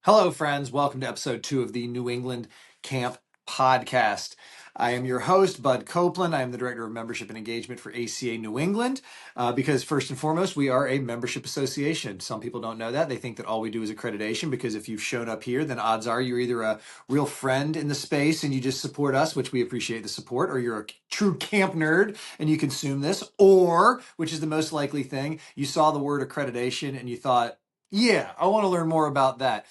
Hello, friends. Welcome to episode 2 of the New England Camp Podcast. I am your host, Bud Copeland. I am the Director of Membership and Engagement for ACA New England because, first and foremost, we are a membership association. Some people don't know that. They think that all we do is accreditation because if you've shown up here, then odds are you're either a real friend in the space and you just support us, which we appreciate the support, or you're a true camp nerd and you consume this, or, which is the most likely thing, you saw the word accreditation and you thought, yeah, I want to learn more about that.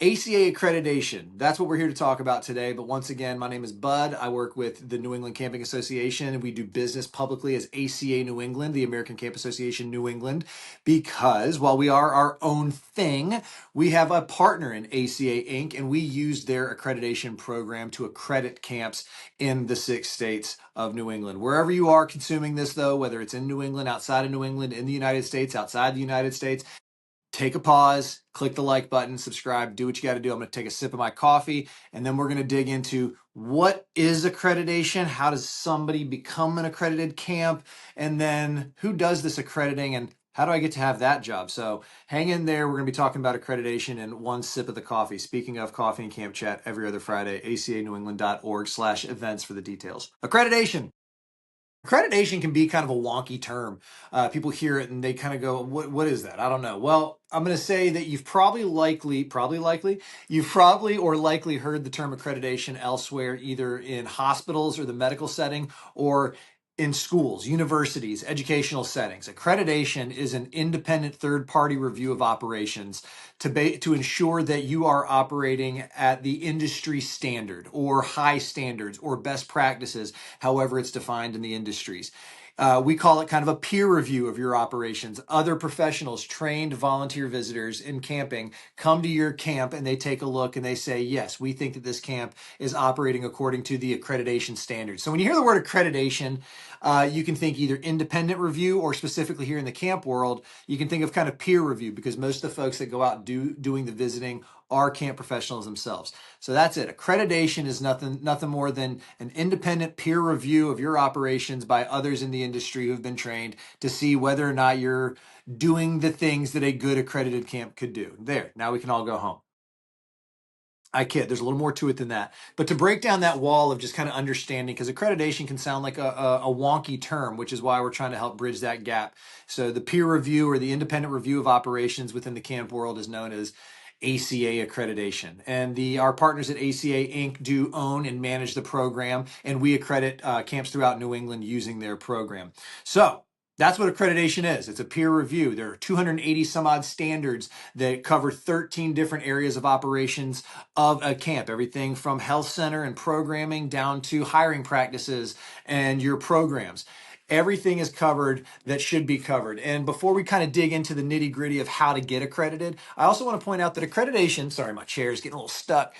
ACA Accreditation, that's what we're here to talk about today. But once again, my name is Bud. I work with the New England Camping Association, and we do business publicly as ACA New England, the American Camp Association New England, because while we are our own thing, we have a partner in ACA Inc., and we use their accreditation program to accredit camps in the 6 states of New England. Wherever you are consuming this, though, whether it's in New England, outside of New England, in the United States, outside the United States, take a pause, click the like button, subscribe, do what you got to do. I'm going to take a sip of my coffee, and then we're going to dig into what is accreditation, how does somebody become an accredited camp, and then who does this accrediting, and how do I get to have that job? So hang in there. We're going to be talking about accreditation in one sip of the coffee. Speaking of coffee and camp chat, every other Friday, acaNewEngland.org/events for the details. Accreditation. Accreditation can be kind of a wonky term. People hear it and they kind of go, what is that? I don't know. Well, I'm going to say that you've probably or likely heard the term accreditation elsewhere, either in hospitals or the medical setting or in schools, universities, educational settings. Accreditation is an independent third-party review of operations to ensure that you are operating at the industry standard or high standards or best practices, however it's defined in the industries. We call it kind of a peer review of your operations. Other professionals, trained volunteer visitors in camping, come to your camp and they take a look and they say, yes, we think that this camp is operating according to the accreditation standards. So when you hear the word accreditation, you can think either independent review or specifically here in the camp world, you can think of kind of peer review because most of the folks that go out doing the visiting are camp professionals themselves. So that's it. Accreditation is nothing more than an independent peer review of your operations by others in the industry who have been trained to see whether or not you're doing the things that a good accredited camp could do. There, now we can all go home. I kid. There's a little more to it than that. But to break down that wall of just kind of understanding, because accreditation can sound like a wonky term, which is why we're trying to help bridge that gap. So the peer review or the independent review of operations within the camp world is known as ACA accreditation. And our partners at ACA Inc. do own and manage the program, and we accredit camps throughout New England using their program. So that's what accreditation is. It's a peer review. There are 280 some odd standards that cover 13 different areas of operations of a camp, everything from health center and programming down to hiring practices and your programs. Everything is covered that should be covered. And before we kind of dig into the nitty gritty of how to get accredited, I also want to point out that accreditation, sorry, my chair is getting a little stuck.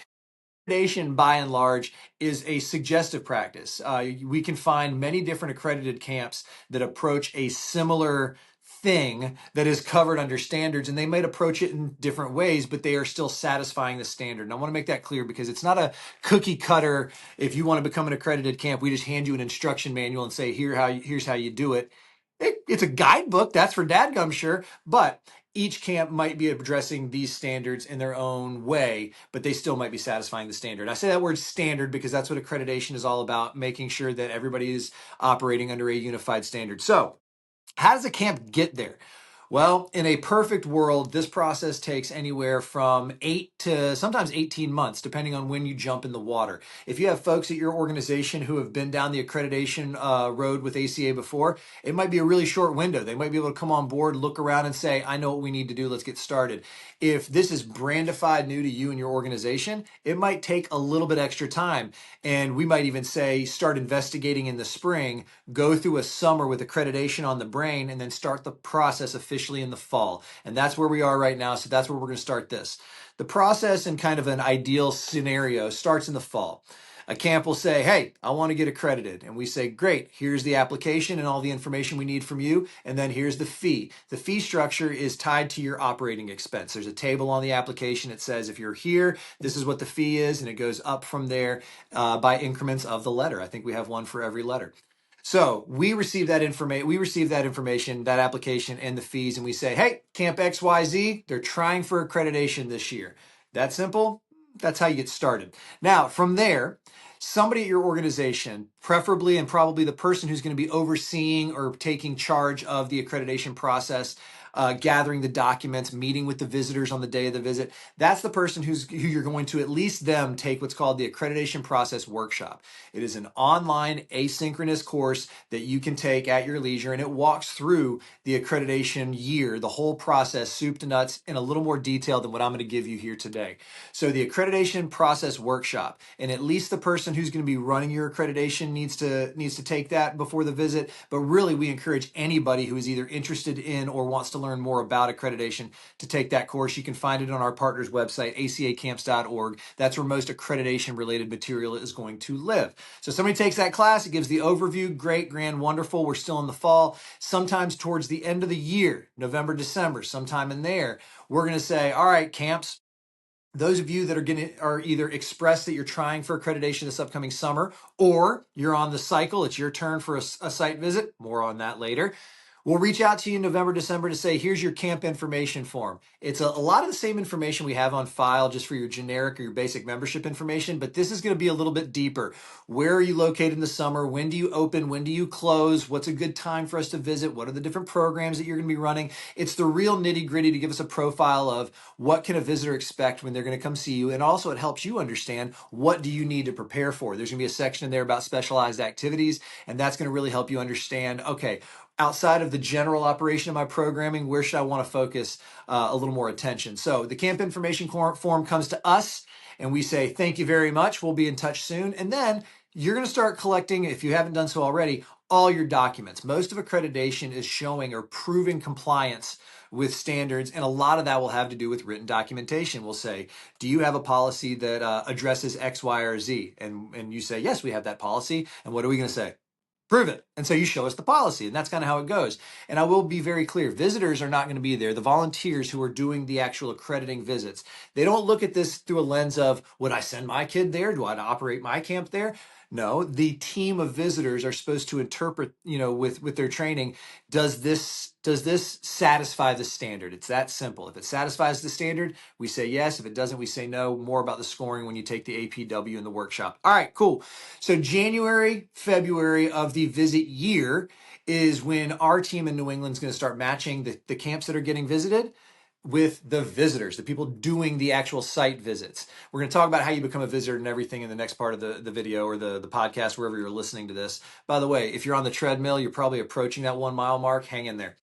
Accreditation, by and large, is a suggestive practice. We can find many different accredited camps that approach a similar thing that is covered under standards, and they might approach it in different ways, but they are still satisfying the standard. And I want to make that clear because it's not a cookie cutter. If you want to become an accredited camp, we just hand you an instruction manual and say, here's how you do it. It's a guidebook, that's for dadgum sure, but each camp might be addressing these standards in their own way, but they still might be satisfying the standard. I say that word standard because that's what accreditation is all about, making sure that everybody is operating under a unified standard. So, how does a camp get there? Well, in a perfect world, this process takes anywhere from 8 to sometimes 18 months, depending on when you jump in the water. If you have folks at your organization who have been down the accreditation road with ACA before, it might be a really short window. They might be able to come on board, look around and say, I know what we need to do. Let's get started. If this is brandified new to you and your organization, it might take a little bit extra time. And we might even say, start investigating in the spring, go through a summer with accreditation on the brain, and then start the process officially in the fall. And that's where we are right now. So that's where we're going to start this. The process in kind of an ideal scenario starts in the fall. A camp will say, hey, I want to get accredited. And we say, great, here's the application and all the information we need from you. And then here's the fee. The fee structure is tied to your operating expense. There's a table on the application. It says, if you're here, this is what the fee is. And it goes up from there by increments of the letter. I think we have one for every letter. So we receive that information, that application and the fees, and we say, hey, Camp XYZ, they're trying for accreditation this year. That simple. That's how you get started. Now, from there, somebody at your organization, preferably and probably the person who's going to be overseeing or taking charge of the accreditation process, gathering the documents, meeting with the visitors on the day of the visit, that's the person who you're going to at least them take what's called the accreditation process workshop. It is an online asynchronous course that you can take at your leisure, and it walks through the accreditation year, the whole process, soup to nuts, in a little more detail than what I'm going to give you here today. So the accreditation process workshop, and at least the person who's going to be running your accreditation needs to take that before the visit. But really, we encourage anybody who is either interested in or wants to learn more about accreditation to take that course. You can find it on our partner's website, acacamps.org. That's where most accreditation related material is going to live. So somebody takes that class, it gives the overview, great, grand, wonderful. We're still in the fall. Sometimes towards the end of the year, November, December, sometime in there, we're going to say, all right, camps, those of you that are either expressed that you're trying for accreditation this upcoming summer, or you're on the cycle, it's your turn for a site visit, more on that later. We'll reach out to you in November, December to say, here's your camp information form. It's a lot of the same information we have on file just for your generic or your basic membership information, but this is going to be a little bit deeper. Where are you located in the summer? When do you open? When do you close? What's a good time for us to visit? What are the different programs that you're going to be running? It's the real nitty gritty to give us a profile of what can a visitor expect when they're going to come see you. And also it helps you understand what do you need to prepare for. There's going to be a section in there about specialized activities, and that's going to really help you understand, okay, outside of the general operation of my programming, where should I want to focus a little more attention? So the camp information form comes to us and we say, thank you very much. We'll be in touch soon. And then you're going to start collecting, if you haven't done so already, all your documents. Most of accreditation is showing or proving compliance with standards, and a lot of that will have to do with written documentation. We'll say, do you have a policy that addresses X, Y, or Z? And you say, yes, we have that policy. And what are we going to say? Prove it. And so you show us the policy, and that's kind of how it goes. And I will be very clear, visitors are not going to be there. The volunteers who are doing the actual accrediting visits, they don't look at this through a lens of, would I send my kid there? Do I operate my camp there? No, the team of visitors are supposed to interpret, with their training, does this satisfy the standard? It's that simple. If it satisfies the standard, we say yes. If it doesn't, we say no. More about the scoring when you take the APW in the workshop. All right, cool. So January, February of the visit year is when our team in New England is going to start matching the camps that are getting visited with the visitors, the people doing the actual site visits. We're going to talk about how you become a visitor and everything in the next part of the video or the podcast, wherever you're listening to this. By the way, if you're on the treadmill, you're probably approaching that 1 mile mark. Hang in there.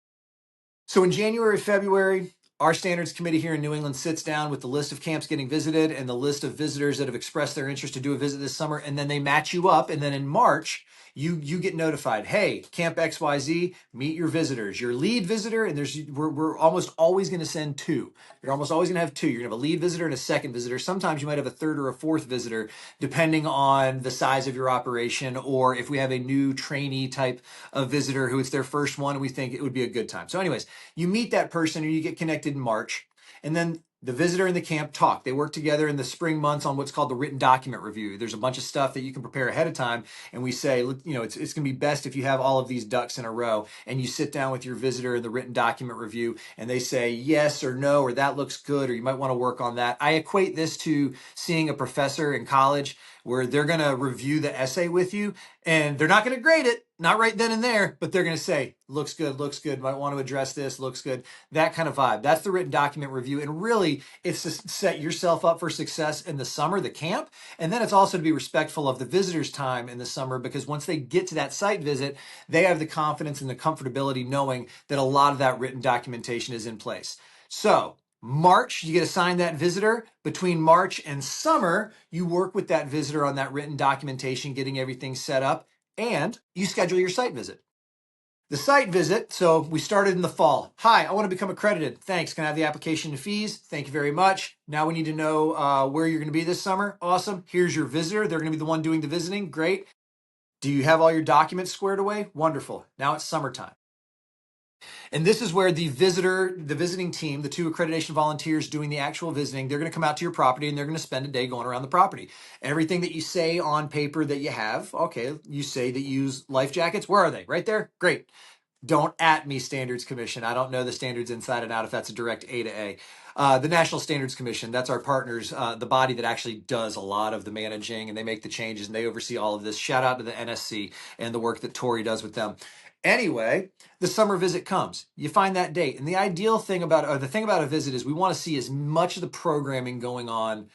So in January, February, our standards committee here in New England sits down with the list of camps getting visited and the list of visitors that have expressed their interest to do a visit this summer. And then they match you up. And then in March, you get notified, hey, Camp XYZ, meet your visitors, your lead visitor. And we're almost always going to send two. You're almost always going to have two. You're going to have a lead visitor and a second visitor. Sometimes you might have a third or a fourth visitor, depending on the size of your operation, or if we have a new trainee type of visitor who it's their first one, we think it would be a good time. So anyways, you meet that person or you get connected in March, and then the visitor and the camp talk. They work together in the spring months on what's called the written document review. There's a bunch of stuff that you can prepare ahead of time. And we say, it's going to be best if you have all of these ducks in a row, and you sit down with your visitor in the written document review and they say yes or no, or that looks good, or you might want to work on that. I equate this to seeing a professor in college where they're going to review the essay with you, and they're not going to grade it, not right then and there, but they're going to say, looks good, might want to address this, looks good, that kind of vibe. That's the written document review. And really, it's to set yourself up for success in the summer, the camp. And then it's also to be respectful of the visitor's time in the summer, because once they get to that site visit, they have the confidence and the comfortability knowing that a lot of that written documentation is in place. So March, you get assigned that visitor. Between March and summer, you work with that visitor on that written documentation, getting everything set up, and you schedule your site visit. The site visit, so we started in the fall. Hi, I want to become accredited. Thanks. Can I have the application and fees? Thank you very much. Now we need to know where you're going to be this summer. Awesome. Here's your visitor. They're going to be the one doing the visiting. Great. Do you have all your documents squared away? Wonderful. Now it's summertime. And this is where the visiting team, the two accreditation volunteers doing the actual visiting, they're going to come out to your property and they're going to spend a day going around the property. Everything that you say on paper that you have, okay, you say that you use life jackets. Where are they? Right there? Great. Don't at me, Standards Commission. I don't know the standards inside and out if that's a direct A to A. The National Standards Commission, that's our partners, the body that actually does a lot of the managing, and they make the changes and they oversee all of this. Shout out to the NSC and the work that Tori does with them. Anyway, the summer visit comes. You find that date. And the ideal thing about, or the thing about a visit is we want to see as much of the programming going on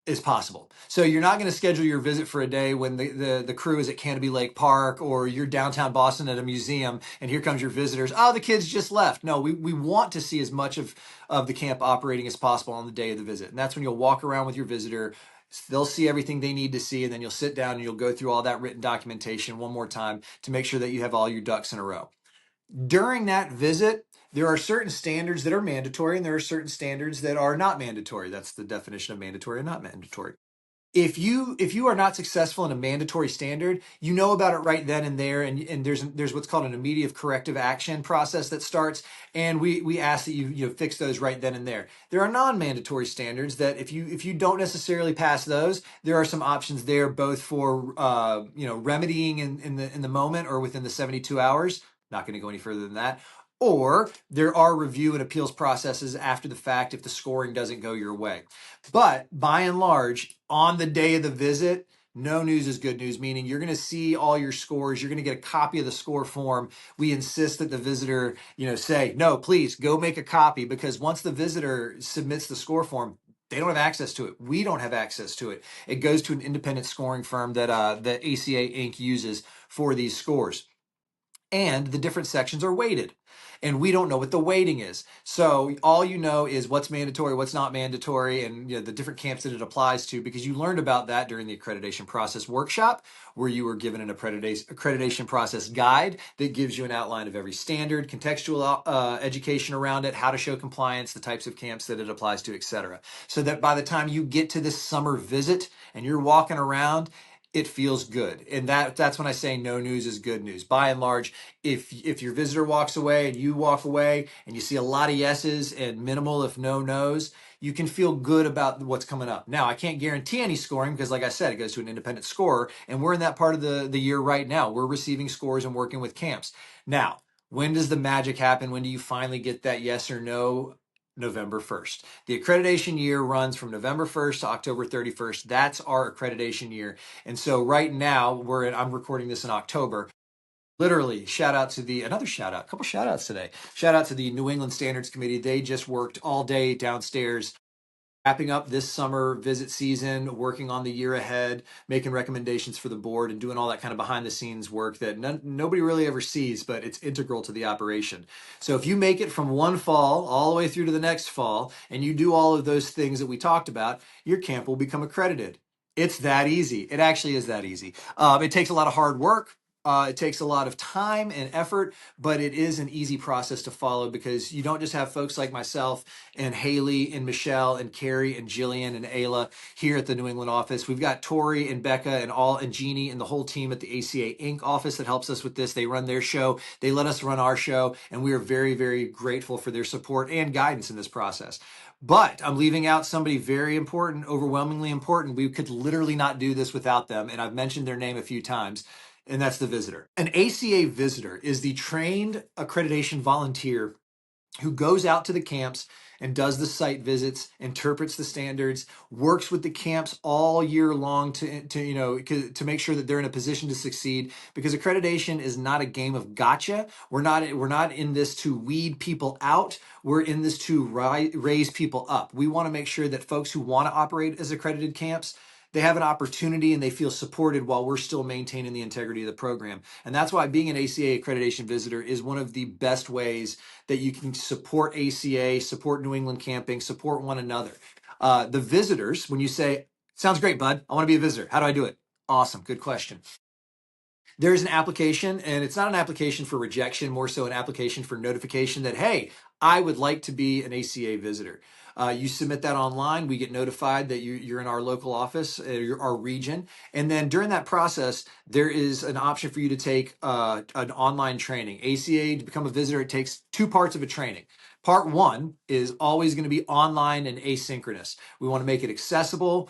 as possible. So you're not going to schedule your visit for a day when the crew is at Canopy Lake Park, or you're downtown Boston at a museum and here comes your visitors. Oh, the kids just left. No, we want to see as much of the camp operating as possible on the day of the visit. And that's when you'll walk around with your visitor. They'll see everything they need to see, and then you'll sit down and you'll go through all that written documentation one more time to make sure that you have all your ducks in a row. During that visit, there are certain standards that are mandatory and there are certain standards that are not mandatory. That's the definition of mandatory and not mandatory. If you are not successful in a mandatory standard, you know about it right then and there, and there's what's called an immediate corrective action process that starts, and we ask that you fix those right then and there. There are non-mandatory standards that if you don't necessarily pass those, there are some options there, both for remedying in the moment or within the 72 hours. Not going to go any further than that. Or there are review and appeals processes after the fact if the scoring doesn't go your way. But by and large, on the day of the visit, no news is good news, meaning you're going to see all your scores. You're going to get a copy of the score form. We insist that the visitor, say, no, please go make a copy, because once the visitor submits the score form, they don't have access to it. We don't have access to it. It goes to an independent scoring firm that the ACA Inc. uses for these scores. And the different sections are weighted, and we don't know what the weighting is. So all you know is what's mandatory, what's not mandatory, and the different camps that it applies to, because you learned about that during the accreditation process workshop, where you were given an accreditation process guide that gives you an outline of every standard, contextual education around it, how to show compliance, the types of camps that it applies to, etc. So that by the time you get to this summer visit and you're walking around, it feels good. And that's when I say no news is good news. By and large, if your visitor walks away and you walk away and you see a lot of yeses and minimal if no nos, you can feel good about what's coming up. Now, I can't guarantee any scoring because, like I said, it goes to an independent scorer, and we're in that part of the year right now. We're receiving scores and working with camps. Now, when does the magic happen? When do you finally get that yes or no? November 1st. The accreditation year runs from November 1st to October 31st. That's our accreditation year. And so right now I'm recording this in October. Literally, shout out to another shout out, a couple shout outs today. Shout out to the New England Standards Committee. They just worked all day downstairs, wrapping up this summer visit season, working on the year ahead, making recommendations for the board, and doing all that kind of behind the scenes work that nobody really ever sees, but it's integral to the operation. So if you make it from one fall all the way through to the next fall, and you do all of those things that we talked about, your camp will become accredited. It's that easy. It actually is that easy. It takes a lot of hard work. It takes a lot of time and effort, but it is an easy process to follow, because you don't just have folks like myself and Haley and Michelle and Carrie and Jillian and Ayla here at the New England office. We've got Tori and Becca and Jeannie and the whole team at the ACA Inc. office that helps us with this. They run their show. They let us run our show, and we are very, very grateful for their support and guidance in this process. But I'm leaving out somebody very important, overwhelmingly important. We could literally not do this without them, and I've mentioned their name a few times. And that's the visitor. An ACA visitor is the trained accreditation volunteer who goes out to the camps and does the site visits, interprets the standards, works with the camps all year long to make sure that they're in a position to succeed. Because accreditation is not a game of gotcha. We're not in this to weed people out. We're in this to raise people up. We want to make sure that folks who want to operate as accredited camps, they have an opportunity and they feel supported while we're still maintaining the integrity of the program. And that's why being an ACA accreditation visitor is one of the best ways that you can support ACA, support New England camping, support one another. The visitors, when you say, sounds great, bud, I want to be a visitor. How do I do it? Awesome. Good question. There's an application, and it's not an application for rejection, more so an application for notification that, hey, I would like to be an ACA visitor. You submit that online. We get notified that you're in our local office, our region. And then during that process, there is an option for you to take an online training. ACA, to become a visitor, it takes two parts of a training. Part one is always going to be online and asynchronous. We want to make it accessible.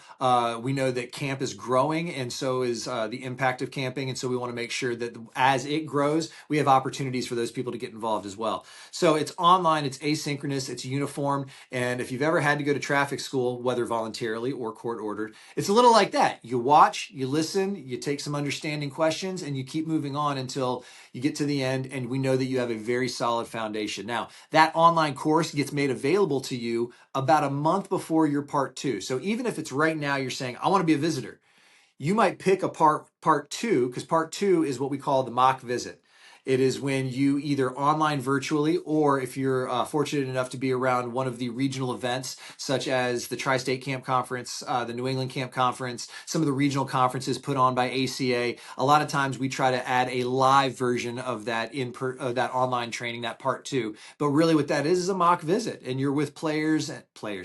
We know that camp is growing, and so is the impact of camping. And so we want to make sure that as it grows, we have opportunities for those people to get involved as well. So it's online, it's asynchronous, it's uniform. And if you've ever had to go to traffic school, whether voluntarily or court ordered, it's a little like that. You watch, you listen, you take some understanding questions, and you keep moving on until you get to the end, and we know that you have a very solid foundation. Now, that online course gets made available to you about a month before your part two. So even if it's right now, you're saying, I want to be a visitor, you might pick a part two, because part two is what we call the mock visit. It is when you either online virtually, or if you're fortunate enough to be around one of the regional events, such as the Tri-State Camp Conference, the New England Camp Conference, some of the regional conferences put on by ACA. A lot of times we try to add a live version of that that online training, that part two. But really what that is a mock visit, and you're with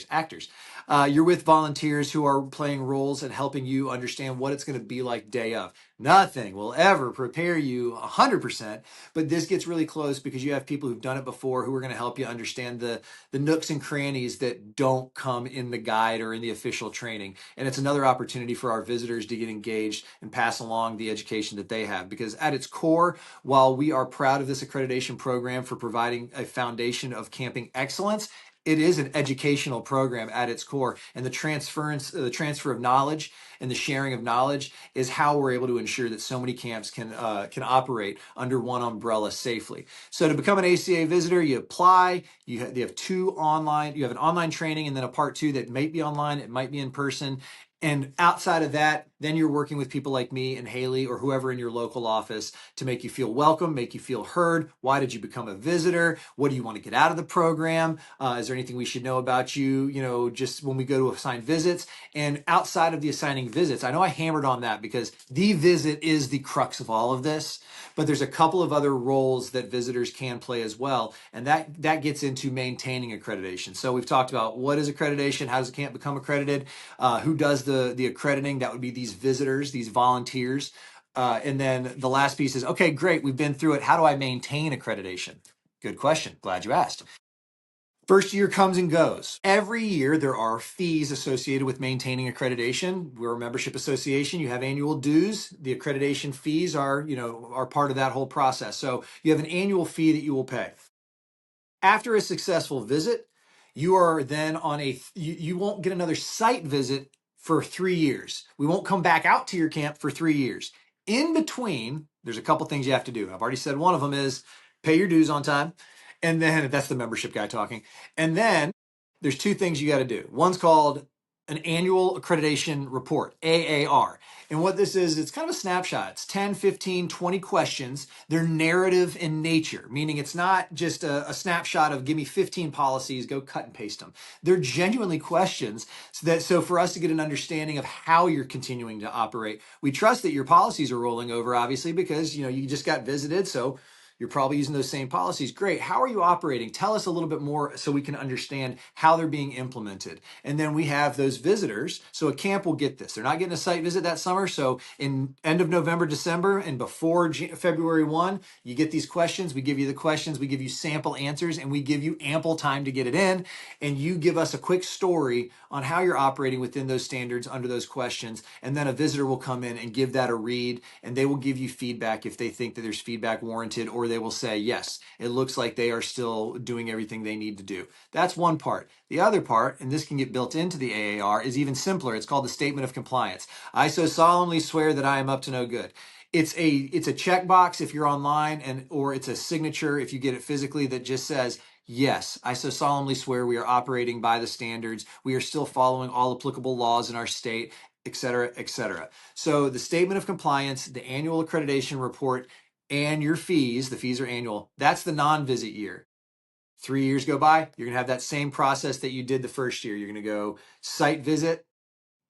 actors. You're with volunteers who are playing roles and helping you understand what it's going to be like day of. Nothing will ever prepare you 100%, but this gets really close because you have people who've done it before who are going to help you understand the nooks and crannies that don't come in the guide or in the official training. And it's another opportunity for our visitors to get engaged and pass along the education that they have. Because at its core, while we are proud of this accreditation program for providing a foundation of camping excellence, it is an educational program at its core, and the transfer of knowledge and the sharing of knowledge is how we're able to ensure that so many camps can operate under one umbrella safely. So to become an ACA visitor, you apply. You have you have an online training, and then a part two that might be online, it might be in person. And outside of that, then you're working with people like me and Haley or whoever in your local office to make you feel welcome, make you feel heard. Why did you become a visitor? What do you want to get out of the program? Is there anything we should know about you, just when we go to assign visits? And outside of the assigning visits, I know I hammered on that because the visit is the crux of all of this, but there's a couple of other roles that visitors can play as well. And that gets into maintaining accreditation. So we've talked about what is accreditation, how does a camp become accredited, who does the accrediting. That would be these visitors, these volunteers. And then the last piece is, okay, great, we've been through it. How do I maintain accreditation? Good question. Glad you asked. First year comes and goes. Every year there are fees associated with maintaining accreditation. We're a membership association. You have annual dues. The accreditation fees are part of that whole process. So you have an annual fee that you will pay. After a successful visit, you are then you won't get another site visit for 3 years. We won't come back out to your camp for 3 years. In between, there's a couple things you have to do. I've already said one of them is pay your dues on time. And then that's the membership guy talking. And then there's two things you got to do. One's called an annual accreditation report, AAR. And what this is, it's kind of a snapshot. It's 10, 15, 20 questions. They're narrative in nature, meaning it's not just a snapshot of give me 15 policies, go cut and paste them. They're genuinely questions so for us to get an understanding of how you're continuing to operate. We trust that your policies are rolling over, obviously, because you just got visited, so you're probably using those same policies. Great. How are you operating? Tell us a little bit more so we can understand how they're being implemented. And then we have those visitors. So a camp will get this. They're not getting a site visit that summer. So in end of November, December, and before February 1, you get these questions. We give you the questions. We give you sample answers, and we give you ample time to get it in. And you give us a quick story on how you're operating within those standards under those questions. And then a visitor will come in and give that a read, and they will give you feedback if they think that there's feedback warranted, or they will say, yes, it looks like they are still doing everything they need to do. That's one part. The other part, and this can get built into the AAR, is even simpler. It's called the Statement of Compliance. I so solemnly swear that I am up to no good. It's a checkbox if you're online, or it's a signature if you get it physically that just says, yes, I so solemnly swear we are operating by the standards. We are still following all applicable laws in our state, et cetera, et cetera. So the Statement of Compliance, the annual accreditation report, and your fees, the fees are annual, that's the non-visit year. 3 years go by, you're gonna have that same process that you did the first year. You're gonna go site visit,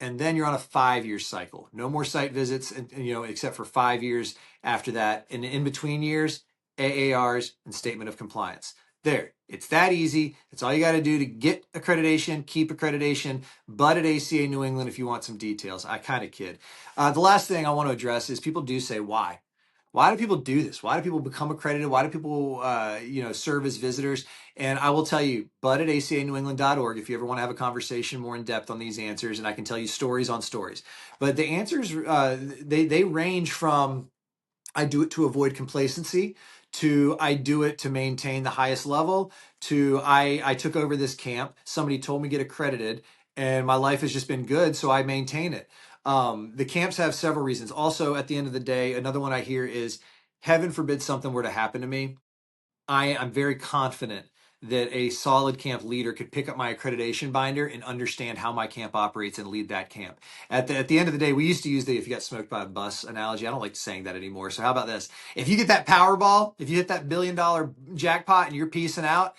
and then you're on a 5-year cycle. No more site visits, except for 5 years after that. And in between years, AARs and Statement of Compliance. There, it's that easy. It's all you got to do to get accreditation, keep accreditation, but at ACA New England if you want some details. I kind of kid. The last thing I want to address is people do say, why? why do people do this? Why do people become accredited? Why do people, serve as visitors? And I will tell you, bud at acanewengland.org, if you ever want to have a conversation more in depth on these answers, and I can tell you stories on stories. But the answers, they range from I do it to avoid complacency, to I do it to maintain the highest level, to I took over this camp. Somebody told me get accredited, and my life has just been good, so I maintain it. The camps have several reasons. Also, at the end of the day, another one I hear is heaven forbid something were to happen to me. I'm very confident that a solid camp leader could pick up my accreditation binder and understand how my camp operates and lead that camp. At the end of the day, we used to use the if you got smoked by a bus analogy. I don't like saying that anymore. So how about this? If you get that Powerball, if you hit that $1 billion jackpot and you're peacing out,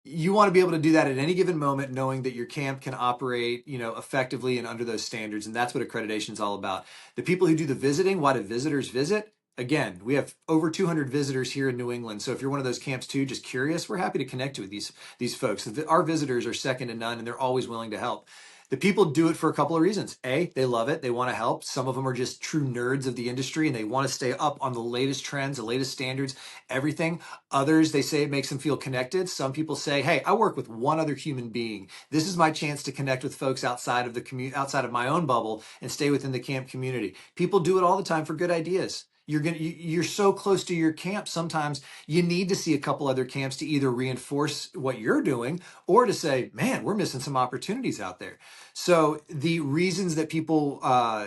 you want to be able to do that at any given moment, knowing that your camp can operate, effectively and under those standards. And that's what accreditation is all about. The people who do the visiting, why do visitors visit? Again, we have over 200 visitors here in New England. So if you're one of those camps too, just curious, we're happy to connect you with these folks. Our visitors are second to none, and they're always willing to help. The people do it for a couple of reasons. A, they love it. They want to help. Some of them are just true nerds of the industry and they want to stay up on the latest trends, the latest standards, everything. Others, they say it makes them feel connected. Some people say, hey, I work with one other human being. This is my chance to connect with folks outside of outside of my own bubble and stay within the camp community. People do it all the time for good ideas. You're so close to your camp. Sometimes you need to see a couple other camps to either reinforce what you're doing or to say, man, we're missing some opportunities out there. So the reasons that people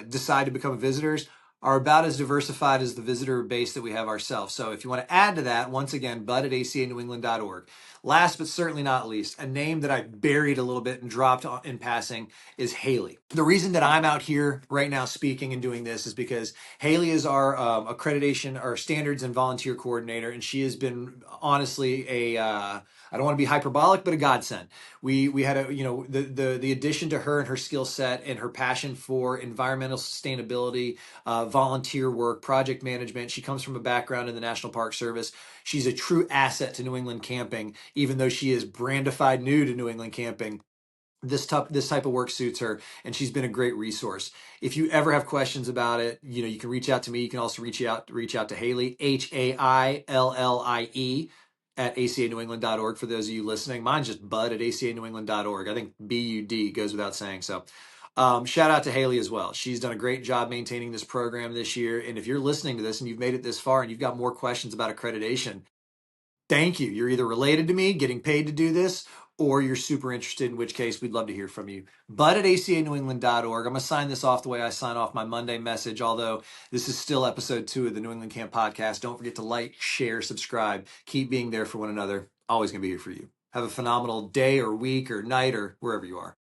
decide to become visitors are about as diversified as the visitor base that we have ourselves. So if you want to add to that, once again, bud at acanewengland.org. Last but certainly not least, a name that I buried a little bit and dropped in passing is Haley. The reason that I'm out here right now speaking and doing this is because Haley is our accreditation, our standards and volunteer coordinator, and she has been honestly I don't want to be hyperbolic, but a godsend. We had the addition to her and her skill set and her passion for environmental sustainability, volunteer work, project management. She comes from a background in the National Park Service. She's a true asset to New England camping, even though she is brandified new to New England camping. This type of work suits her, and she's been a great resource. If you ever have questions about it, you can reach out to me. You can also reach out to Haley, HAILLIE at acanewengland.org for those of you listening. Mine's just bud at acanewengland.org. I think BUD goes without saying. So shout out to Haley as well. She's done a great job maintaining this program this year. And if you're listening to this and you've made it this far and you've got more questions about accreditation, thank you. You're either related to me, getting paid to do this, or you're super interested, in which case we'd love to hear from you. Bud at acanewengland.org. I'm going to sign this off the way I sign off my Monday message, although this is still episode 2 of the New England Camp Podcast. Don't forget to like, share, subscribe. Keep being there for one another. Always going to be here for you. Have a phenomenal day or week or night or wherever you are.